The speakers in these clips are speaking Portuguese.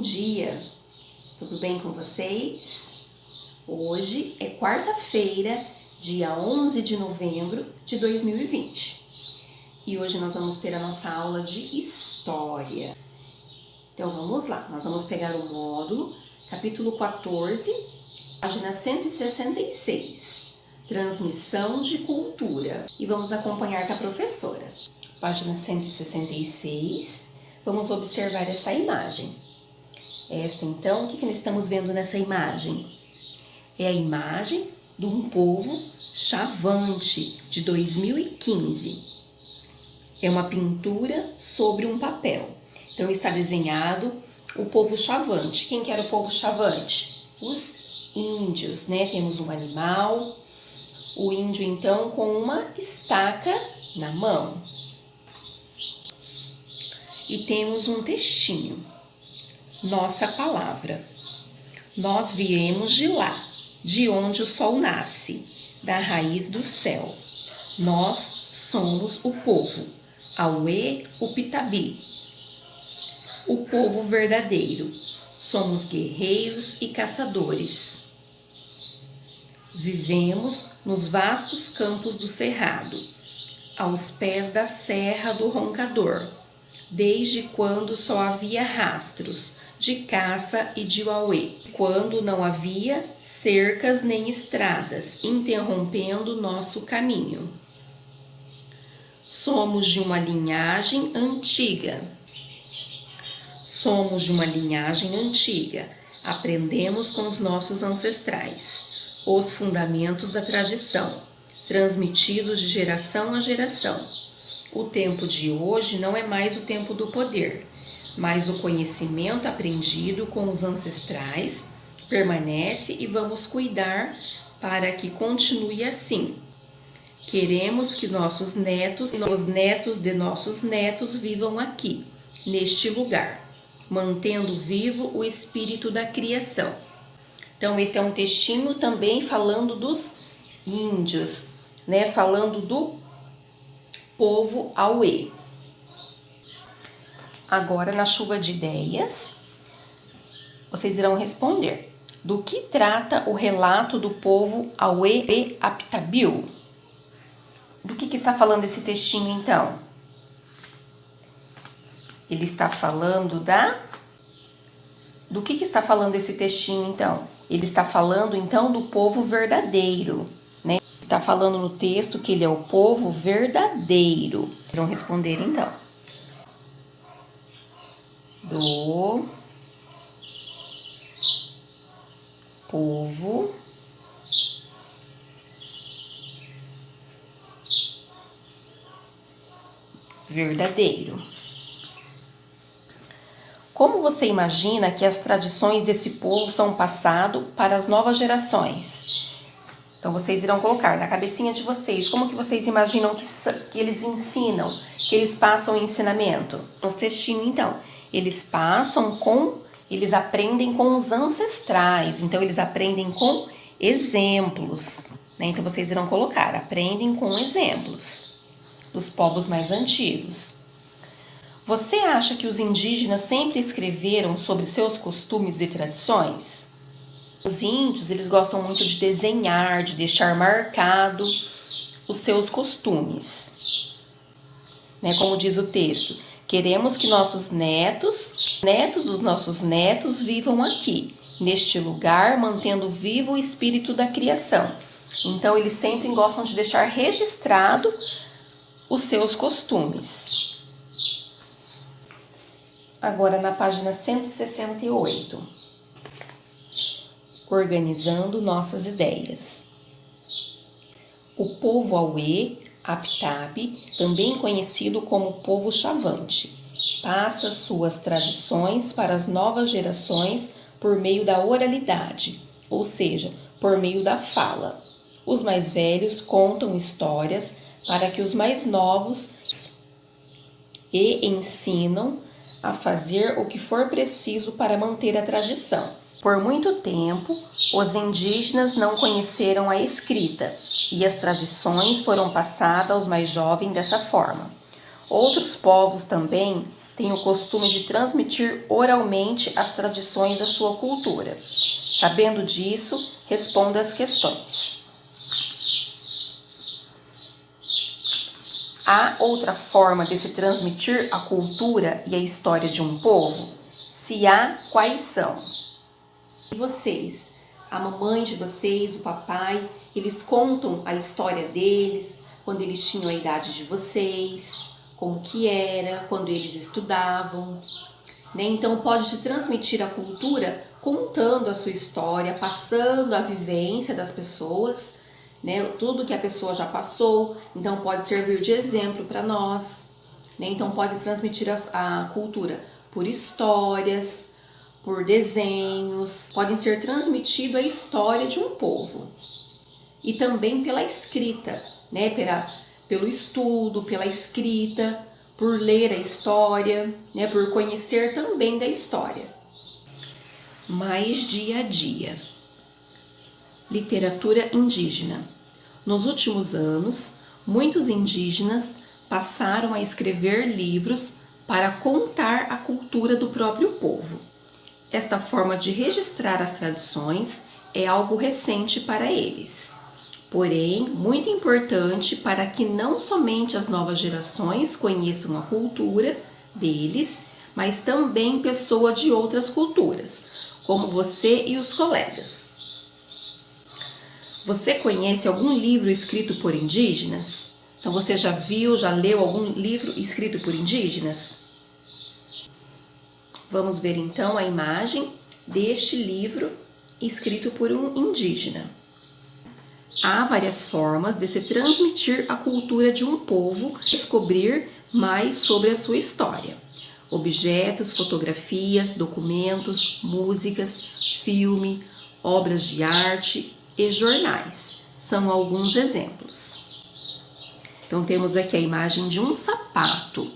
dia! Tudo bem com vocês? Hoje é quarta-feira, dia 11 de novembro de 2020 e hoje nós vamos ter a nossa aula de História. Então vamos lá, nós vamos pegar o módulo, capítulo 14, página 166, Transmissão de Cultura, e vamos acompanhar com a professora. Página 166, vamos observar essa imagem. Esta então, o que nós estamos vendo nessa imagem? É a imagem de um povo chavante de 2015. É uma pintura sobre um papel. Então está desenhado o povo chavante. Quem que era o povo chavante? Os índios, né? Temos um animal, o índio então com uma estaca na mão. E temos um textinho. Nossa palavra. Nós viemos de lá, de onde o sol nasce, da raiz do céu. Nós somos o povo, Auê Upitabi, o povo verdadeiro. Somos guerreiros e caçadores. Vivemos nos vastos campos do cerrado, aos pés da serra do roncador, desde quando só havia rastros de caça e de uauê, quando não havia cercas nem estradas, interrompendo nosso caminho. Somos de uma linhagem antiga. Aprendemos com os nossos ancestrais os fundamentos da tradição, transmitidos de geração a geração. O tempo de hoje não é mais o tempo do poder, mas o conhecimento aprendido com os ancestrais permanece e vamos cuidar para que continue assim. Queremos que nossos netos e os netos de nossos netos vivam aqui, neste lugar, mantendo vivo o espírito da criação. Então esse é um textinho também falando dos índios, né? Falando do povo Auê. Agora, na chuva de ideias, vocês irão responder. Do que trata o relato do povo Auê Apitabil? Do que está falando esse textinho, então? Ele está falando Do que está falando esse textinho, então? Ele está falando, então, do povo verdadeiro, né? Está falando no texto que ele é o povo verdadeiro. Vão responder, então. Do povo verdadeiro. Como você imagina que as tradições desse povo são passadas para as novas gerações? Então, vocês irão colocar na cabecinha de vocês, como que vocês imaginam que eles ensinam, que eles passam o ensinamento? Nos textinhos, então, eles aprendem com os ancestrais, então eles aprendem com exemplos, né? Então, vocês irão colocar, aprendem com exemplos dos povos mais antigos. Você acha que os indígenas sempre escreveram sobre seus costumes e tradições? Os índios, eles gostam muito de desenhar, de deixar marcado os seus costumes. Né? Como diz o texto, queremos que nossos netos dos nossos netos vivam aqui, neste lugar, mantendo vivo o espírito da criação. Então, eles sempre gostam de deixar registrado os seus costumes. Agora, na página 168. Organizando nossas ideias. O povo Auê Apitabi, também conhecido como povo chavante, passa suas tradições para as novas gerações por meio da oralidade, ou seja, por meio da fala. Os mais velhos contam histórias para que os mais novos e ensinam a fazer o que for preciso para manter a tradição. Por muito tempo, os indígenas não conheceram a escrita e as tradições foram passadas aos mais jovens dessa forma. Outros povos também tem o costume de transmitir oralmente as tradições da sua cultura. Sabendo disso, responda as questões. Há outra forma de se transmitir a cultura e a história de um povo? Se há, quais são? E vocês, a mamãe de vocês, o papai, eles contam a história deles, quando eles tinham a idade de vocês, como que era, quando eles estudavam, né? Então pode te transmitir a cultura contando a sua história, passando a vivência das pessoas, né? Tudo que a pessoa já passou, então pode servir de exemplo para nós, né? Então pode transmitir a cultura por histórias, por desenhos, podem ser transmitido a história de um povo. E também pela escrita, né? Pelo estudo, pela escrita, por ler a história, né? Por conhecer também da história. Mais dia a dia. Literatura indígena. Nos últimos anos, muitos indígenas passaram a escrever livros para contar a cultura do próprio povo. Esta forma de registrar as tradições é algo recente para eles, porém muito importante para que não somente as novas gerações conheçam a cultura deles, mas também pessoas de outras culturas, como você e os colegas. Você conhece algum livro escrito por indígenas? Então você já viu, já leu algum livro escrito por indígenas? Vamos ver então a imagem deste livro escrito por um indígena. Há várias formas de se transmitir a cultura de um povo, descobrir mais sobre a sua história. Objetos, fotografias, documentos, músicas, filme, obras de arte e jornais são alguns exemplos. Então temos aqui a imagem de um sapato.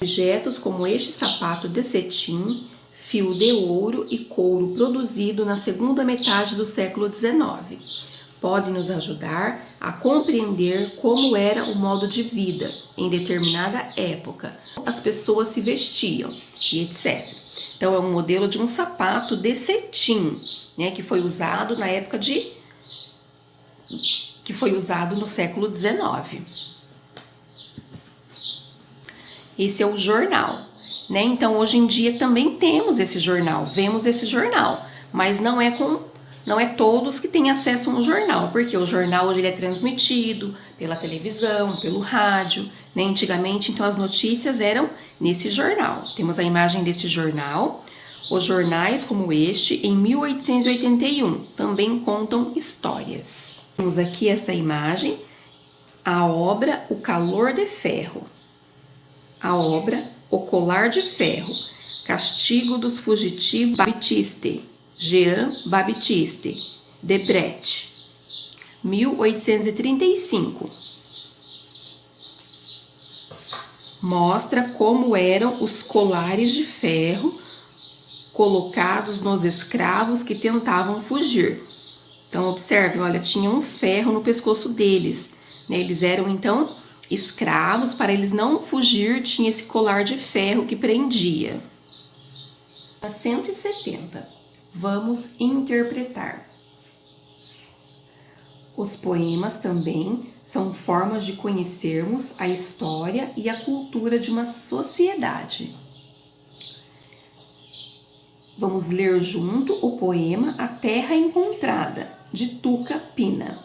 Objetos como este sapato de cetim, fio de ouro e couro produzido na segunda metade do século XIX podem nos ajudar a compreender como era o modo de vida em determinada época, as pessoas se vestiam e etc. Então é um modelo de um sapato de cetim, né, que foi usado na época que foi usado no século XIX. Esse é o jornal, né? Então hoje em dia também temos esse jornal, vemos esse jornal, mas não é todos que têm acesso a um jornal, porque o jornal hoje ele é transmitido pela televisão, pelo rádio, né? Antigamente então as notícias eram nesse jornal. Temos a imagem desse jornal. Os jornais como este em 1881 também contam histórias. Temos aqui essa imagem, a obra O Calor de Ferro. A obra O Colar de Ferro, Castigo dos Fugitivos Baptiste, Jean Baptiste, de Brett, 1835. Mostra como eram os colares de ferro colocados nos escravos que tentavam fugir. Então observe, olha, tinha um ferro no pescoço deles, né? Eles eram então escravos, para eles não fugir, tinha esse colar de ferro que prendia. 170. Vamos interpretar. Os poemas também são formas de conhecermos a história e a cultura de uma sociedade. Vamos ler junto o poema A Terra Encontrada, de Tuca Pina.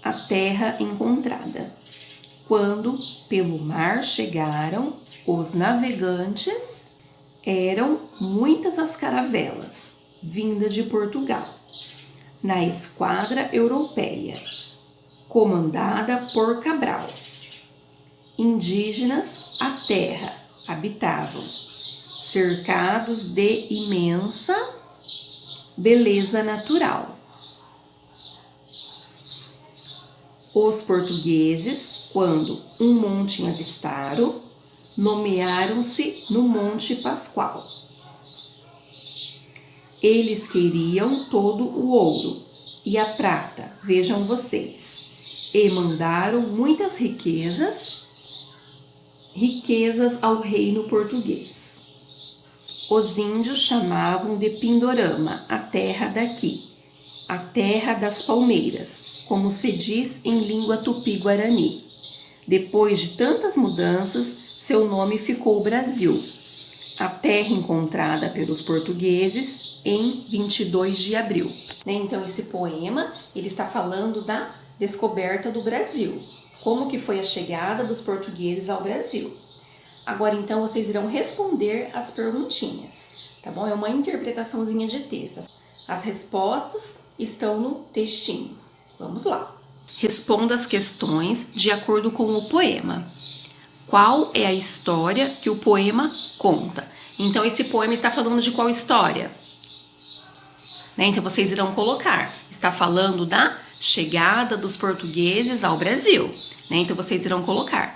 A terra encontrada. Quando pelo mar chegaram os navegantes, eram muitas as caravelas, vindas de Portugal, na esquadra europeia, comandada por Cabral. Indígenas a terra habitavam, cercados de imensa beleza natural. Os portugueses, quando um monte avistaram, nomearam-se no Monte Pascoal. Eles queriam todo o ouro e a prata, vejam vocês, e mandaram muitas riquezas riquezas ao reino português. Os índios chamavam de Pindorama a terra daqui, a terra das palmeiras, como se diz em língua tupi-guarani. Depois de tantas mudanças, seu nome ficou Brasil, a terra encontrada pelos portugueses em 22 de abril. Então esse poema ele está falando da descoberta do Brasil, como que foi a chegada dos portugueses ao Brasil. Agora então vocês irão responder as perguntinhas, tá bom? É uma interpretaçãozinha de texto. As respostas estão no textinho. Vamos lá. Responda as questões de acordo com o poema. Qual é a história que o poema conta? Então, esse poema está falando de qual história? Então, vocês irão colocar. Está falando da chegada dos portugueses ao Brasil. Então, vocês irão colocar.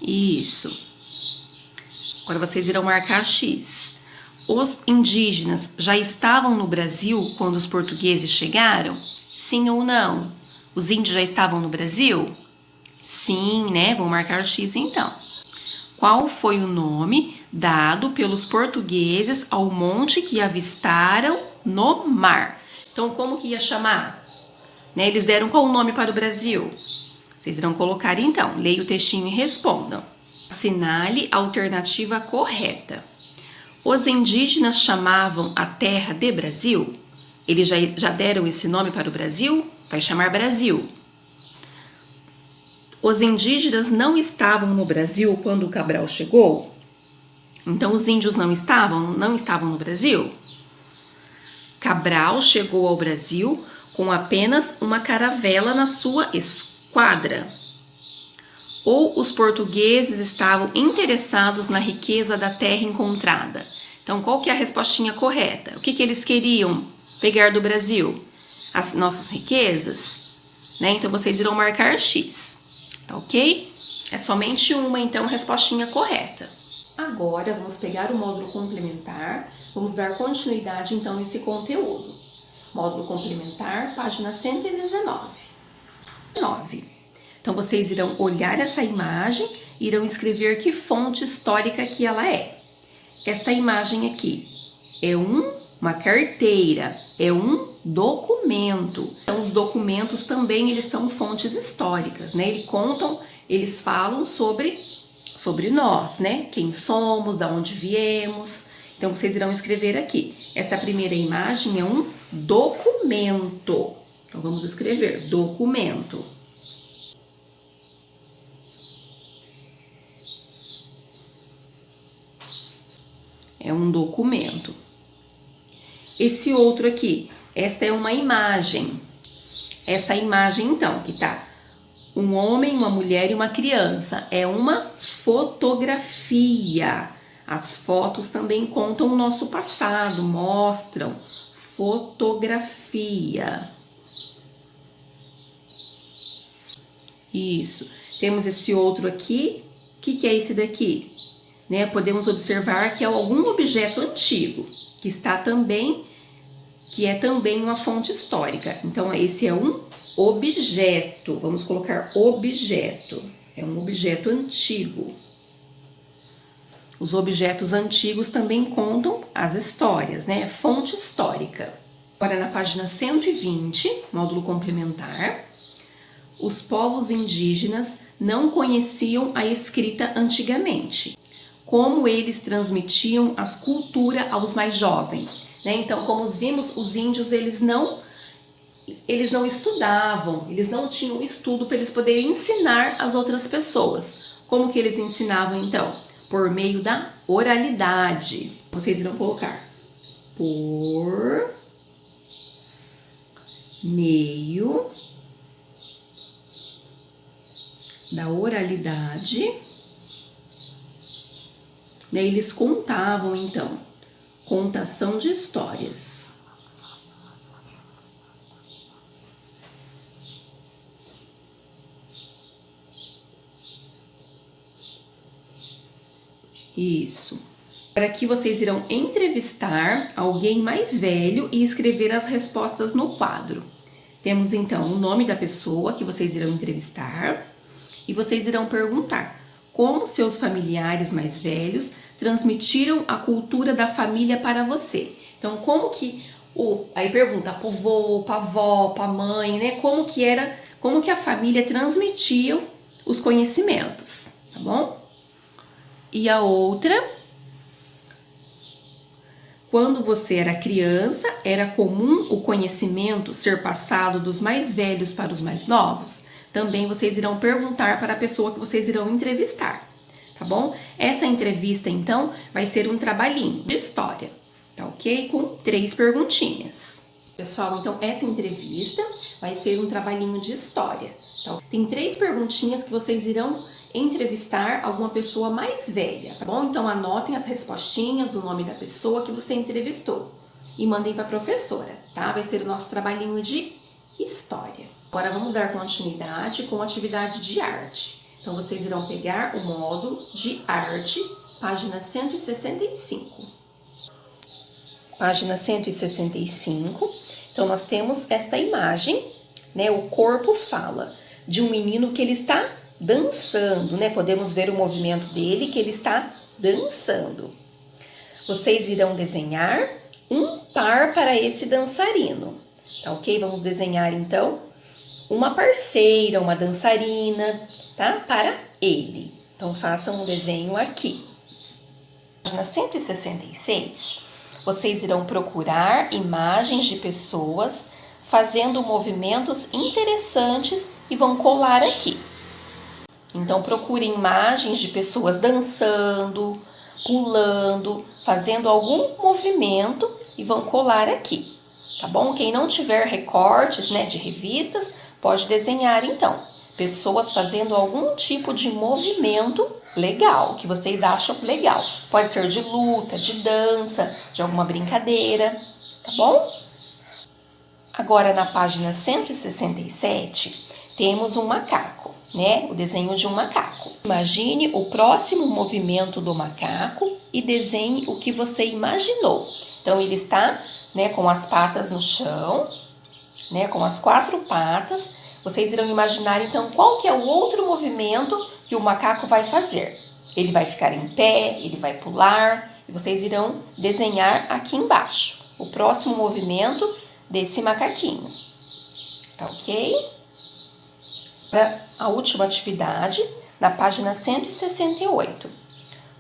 Isso. Agora vocês irão marcar X. Os indígenas já estavam no Brasil quando os portugueses chegaram? Sim ou não? Os índios já estavam no Brasil? Sim, né? Vou marcar X então. Qual foi o nome dado pelos portugueses ao monte que avistaram no mar? Então, como que ia chamar? Eles deram qual o nome para o Brasil? Vocês irão colocar então, leia o textinho e respondam. Assinale a alternativa correta. Os indígenas chamavam a terra de Brasil? Eles já deram esse nome para o Brasil? Vai chamar Brasil. Os indígenas não estavam no Brasil quando o Cabral chegou? Então os índios não estavam no Brasil? Cabral chegou ao Brasil com apenas uma caravela na sua esquadra. Ou os portugueses estavam interessados na riqueza da terra encontrada? Então, qual que é a respostinha correta? O que eles queriam pegar do Brasil? As nossas riquezas? Então, vocês irão marcar X, tá ok? É somente uma, então, respostinha correta. Agora, vamos pegar o módulo complementar, vamos dar continuidade, então, nesse conteúdo. Módulo complementar, página 119. 9. Então, vocês irão olhar essa imagem e irão escrever que fonte histórica que ela é. Esta imagem aqui é uma carteira, é um documento. Então, os documentos também eles são fontes históricas, Eles falam sobre nós, Quem somos, da onde viemos. Então, vocês irão escrever aqui. Esta primeira imagem é um documento. Então, vamos escrever documento. É um documento. Esse outro aqui, esta é uma imagem. Essa imagem, então, que tá um homem, uma mulher e uma criança, é uma fotografia. As fotos também contam o nosso passado, mostram. Fotografia. Isso. Temos esse outro aqui. O que é esse daqui? Podemos observar que é algum objeto antigo, que é também uma fonte histórica. Então, esse é um objeto. Vamos colocar objeto. É um objeto antigo. Os objetos antigos também contam as histórias, Fonte histórica. Agora, na página 120, módulo complementar, os povos indígenas não conheciam a escrita antigamente. Como eles transmitiam a cultura aos mais jovens. Então, como vimos, os índios eles não estudavam, eles não tinham estudo para eles poderem ensinar as outras pessoas. Como que eles ensinavam então? Por meio da oralidade. Vocês irão colocar por meio da oralidade. Eles contavam, então, Contação de histórias. Isso. Para que vocês irão entrevistar alguém mais velho e escrever as respostas no quadro. Temos então o nome da pessoa que vocês irão entrevistar e vocês irão perguntar como seus familiares mais velhos transmitiram a cultura da família para você. Então, como que aí pergunta pro vô, pra avó, pra mãe, né? Como que a família transmitia os conhecimentos, tá bom? E a outra, quando você era criança, era comum o conhecimento ser passado dos mais velhos para os mais novos? Também vocês irão perguntar para a pessoa que vocês irão entrevistar, tá bom? Essa entrevista, então, vai ser um trabalhinho de história, tá ok? Com 3 perguntinhas. Pessoal, então, essa entrevista vai ser um trabalhinho de história. Então, tem 3 perguntinhas que vocês irão entrevistar alguma pessoa mais velha, tá bom? Então, anotem as respostinhas, o nome da pessoa que você entrevistou e mandem para a professora, tá? Vai ser o nosso trabalhinho de história. Agora, vamos dar continuidade com a atividade de arte. Então, vocês irão pegar o módulo de arte, página 165. Página 165. Então, nós temos esta imagem, né? O corpo fala de um menino que ele está dançando, né? Podemos ver o movimento dele, que ele está dançando. Vocês irão desenhar um par para esse dançarino, tá ok? Vamos desenhar, então, uma parceira, uma dançarina, tá? Para ele. Então, façam um desenho aqui. Página 166, vocês irão procurar imagens de pessoas fazendo movimentos interessantes e vão colar aqui. Então, procurem imagens de pessoas dançando, pulando, fazendo algum movimento e vão colar aqui, tá bom? Quem não tiver recortes, né, de revistas, pode desenhar, então, pessoas fazendo algum tipo de movimento legal, que vocês acham legal. Pode ser de luta, de dança, de alguma brincadeira, tá bom? Agora, na página 167, temos um macaco, né? O desenho de um macaco. Imagine o próximo movimento do macaco e desenhe o que você imaginou. Então, ele está, né, com as patas no chão, né, com as 4 patas. Vocês irão imaginar, então, qual que é o outro movimento que o macaco vai fazer. Ele vai ficar em pé, ele vai pular, e vocês irão desenhar aqui embaixo o próximo movimento desse macaquinho, tá ok? Para a última atividade, na página 168.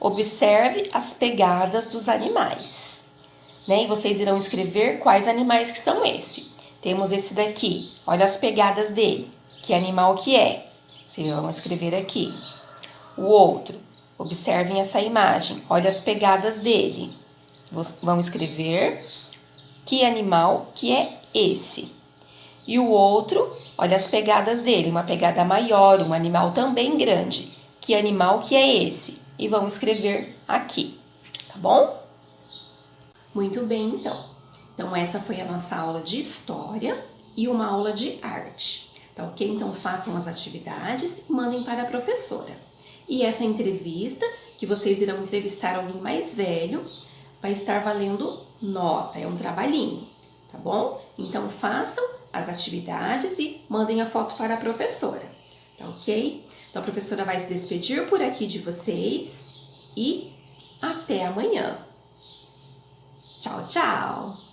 Observe as pegadas dos animais, né? E vocês irão escrever quais animais que são esses. Temos esse daqui, olha as pegadas dele. Que animal que é? Vocês vão escrever aqui. O outro, observem essa imagem, olha as pegadas dele. Vão escrever que animal que é esse. E o outro, olha as pegadas dele, uma pegada maior, um animal também grande. Que animal que é esse? E vão escrever aqui, tá bom? Muito bem, então. Então, essa foi a nossa aula de história e uma aula de arte, tá ok? Então, façam as atividades e mandem para a professora. E essa entrevista, que vocês irão entrevistar alguém mais velho, vai estar valendo nota, é um trabalhinho, tá bom? Então, façam as atividades e mandem a foto para a professora, tá ok? Então, a professora vai se despedir por aqui de vocês e até amanhã. Tchau, tchau!